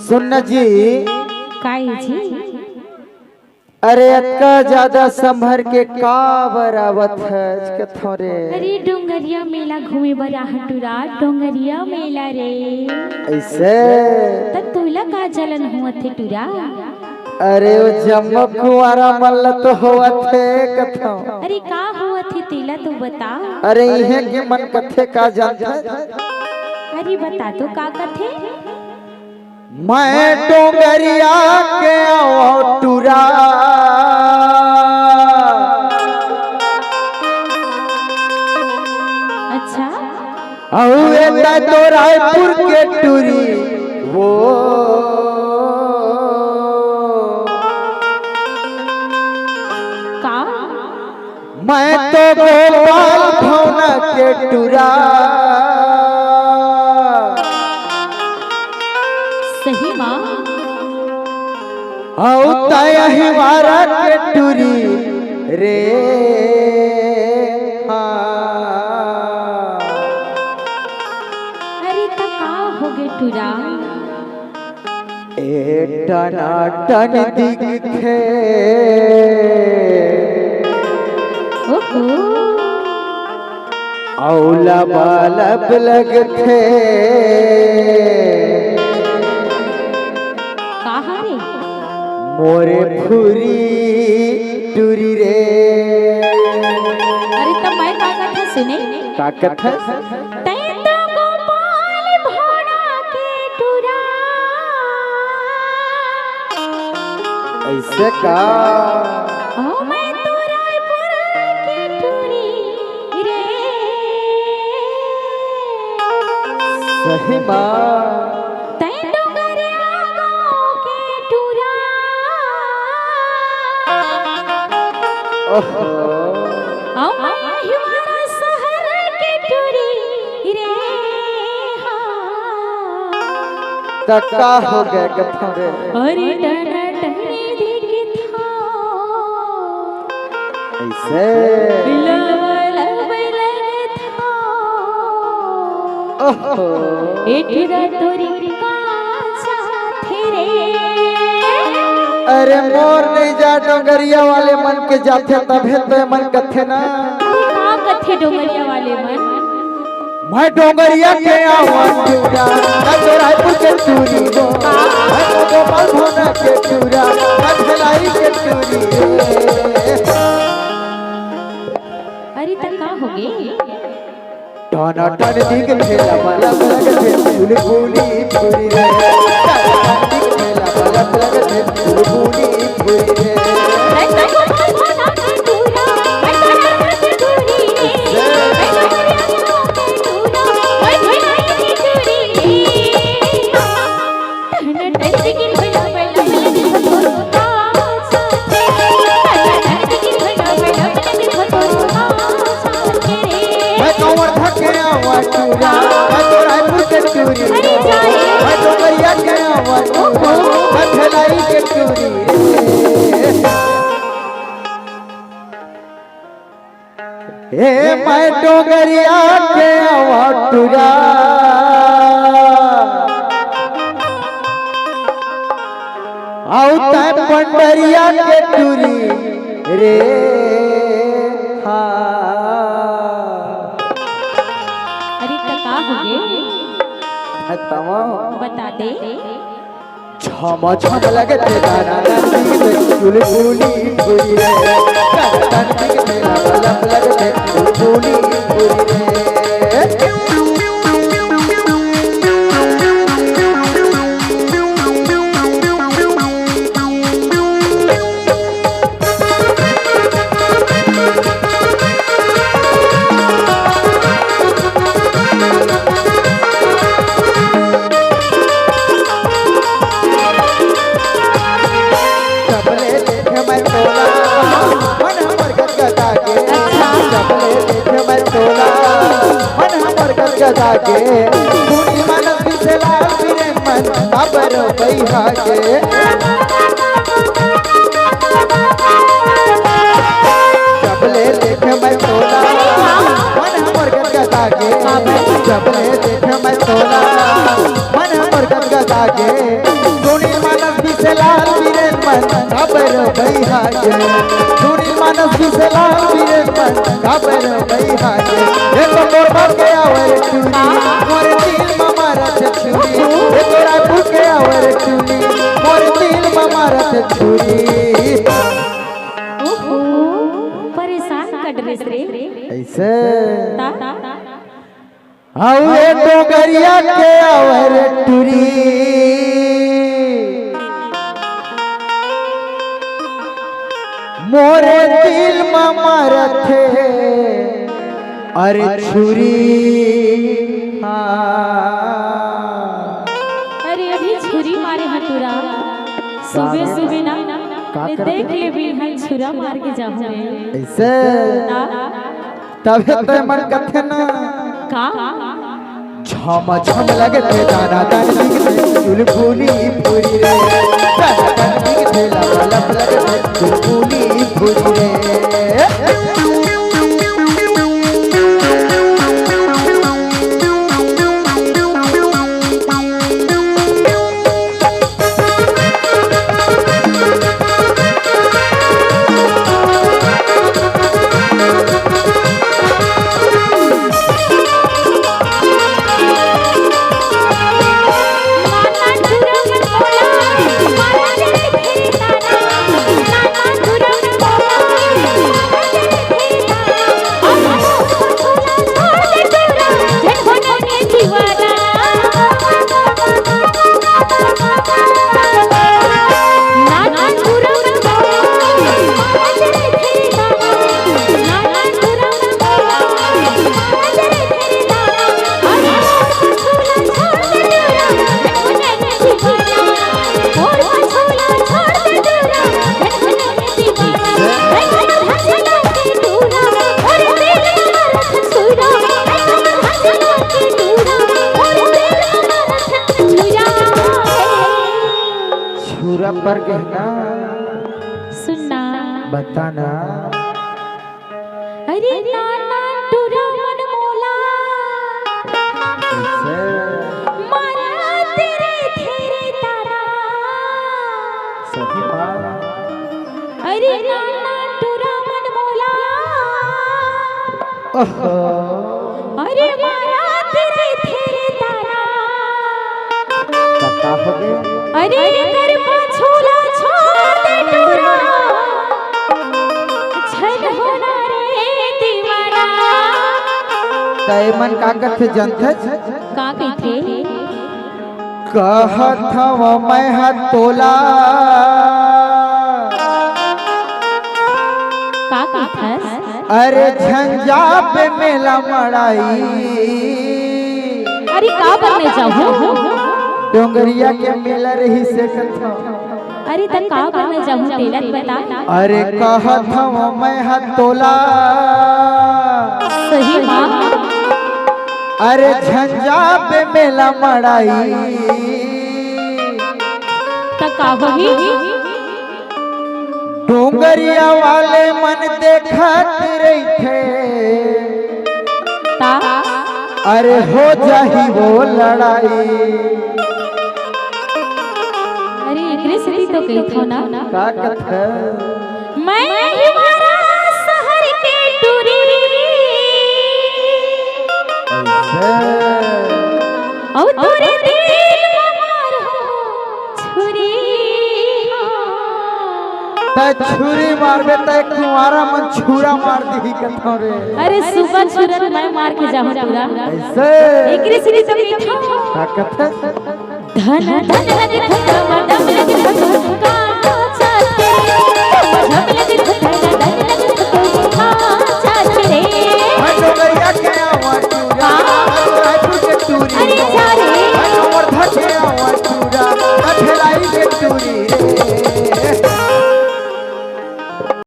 सुन जी काई जी अरे अक्का ज्यादा संभर के का बरावत है थोरे। अरे डोंगरिया मेला घूमे बरा हटुरा डोंगरिया मेला रे ऐसे त तोला का जलन हुआ थे टुरा। अरे वो जमक कुआरा मल्ल तो हुआ थे कथो। अरे का हुआ थे तेला तो बता। अरे इहे के मन कथे का जानता। अरे बता तो का कथे। मैं डोंगरिया के आओ टुरा अच्छा औ तो रायपुर के टूरी वो का मैं तो गोपाल भवन के टुरा। सही माँ औ हिवारा के टूरी रे अरे त का हो गे टुरा। ए टना टन दिखे ओहो औला बालब लगथे कहाँ रे मोरे फुरी टूरी रे। अरे तब मैं का कथा सुने का कथा तै तो गोपाल भोला के टुरा। ऐसे का ओ मैं तो रायपुर के टुरी रे। सही माँ तै डोंगरिया गाँव के टुरा। ओहो ओ मैं हिवारा शहर के टुरी रे। हाँ तका हो गए गफरे। अरे डना डने दिख था ऐसे लवल बलन था। ओहो एठरा तोरी का साथे रे। अरे मोर नहीं जा डोंगरिया वाले मन के जाथे तभे तो मन कथे ना। का कथे डोंगरिया वाले मन। मैं डोंगरिया के आवा टूरा मैं तो रायपुर के टूरी गो मैं तो गोपाल भवन के टूरा मैं भलाई के टूरी रे। अरे त का हो गे टना टन दिख ठेला वाला लगथे फूलबुनी फूरी रे। टना टन दिख ठेला वाला लगथे फूलबुनी फूरी रे। मैं तो गोपाल भोला के टुरा मैं तो रायपुर के टुरी रे। मैं तो डोंगरिया गाँव के टुरा मैं भलाई के टुरी रे। धन धन दिखी भला भला भला तोरो का साथे। धन धन दिखी भला भला भला तोरो का साथे रे। मैं कंवर थके आवा टूरा मैं तो रायपुर के टूरी गो मैं डोंगरिया के आवा टूरा मैं भलाई के टूरी रे। ए मैं डोंगरिया के आवा टूरा औ तै पंडरिया के टूरी रे। हाँ अरे त का हो गे तमाम बता दे। छम छम लगते गाना चुलबुली फूली रे। गाना दिखते लग लगते चुलबुली फूली रे। चपले देखे मैं तोला मन हमर गदगदा के। चपले देखे मैं तोला मन हमर गदगदा के। सुनी मानस बिसला फिरे मन खबर बैहा के। चपले देखे मैं तोला मन हमर गदगदा के। चपले देखे मैं तोला मन हमर गदगदा के। विशलाल वीरेन मन खबर भैया के सुनी मानस विशलाल वीरेन मन खबर भैया के एक मोर भागे आवर चूड़ी मोर दिल में मारत छुरी एक रापू के आवर चूड़ी मोर दिल में मारत छुरी ओहो परेशान कर रे ऐसे ता आवे डोगरिया के आवर टूरी मोरे दिल में मारत अरे छुरी अरे अभी छुरी मारे हटूरा सुबह सुबह ना का ये करते? देख ले भी हम छुरा मार के जाऊं ऐसे ता तबे तो मन कथे ना का झम झम लगते दाना दान दिखते चुलबुली पूरी रे दाना दान दिखते लप लप लगते चुलबुली पूरी रे छुरा पर कहना सुनना बताना अरे नाना टूरा मन मोला ऐसे मारा तेरे तेरे तारा सही बात अरे नाना टूरा मन मोला ओहो अरे मारा तेरे तेरे तारा पता हो गया अरे कर पाछोला छोड़ दे टूरा छल होना रे दीवाना तय मन का कथे जनथे का कथे कहत हव मैं हतोला का कथस अरे झंझा पे मेला मड़ाई अरे का बनने जाऊं डोंगरिया के मेला रही से कथा अरे तक का बनने जाऊं तेलत बता अरे कहत हव मैं हतोला सही मां अरे झंझा पे मेला मड़ाई तक का होगी डोंगरिया वाले मन देखत रही थे ता अरे हो जाही वो लड़ाई अरे एकरे से तो कही थो ना का कथा मैं ही मारा शहर के टूरी औ तोरे दिल में मार हो छुरी त छुरी मारबे त कुंवारा मन छुरा मार दी कथा रे अरे सुबह छुरन मैं मार के जाऊं पूरा ऐसे एकरे से तो कही थो का कथा धन धन धन धन धन धन धन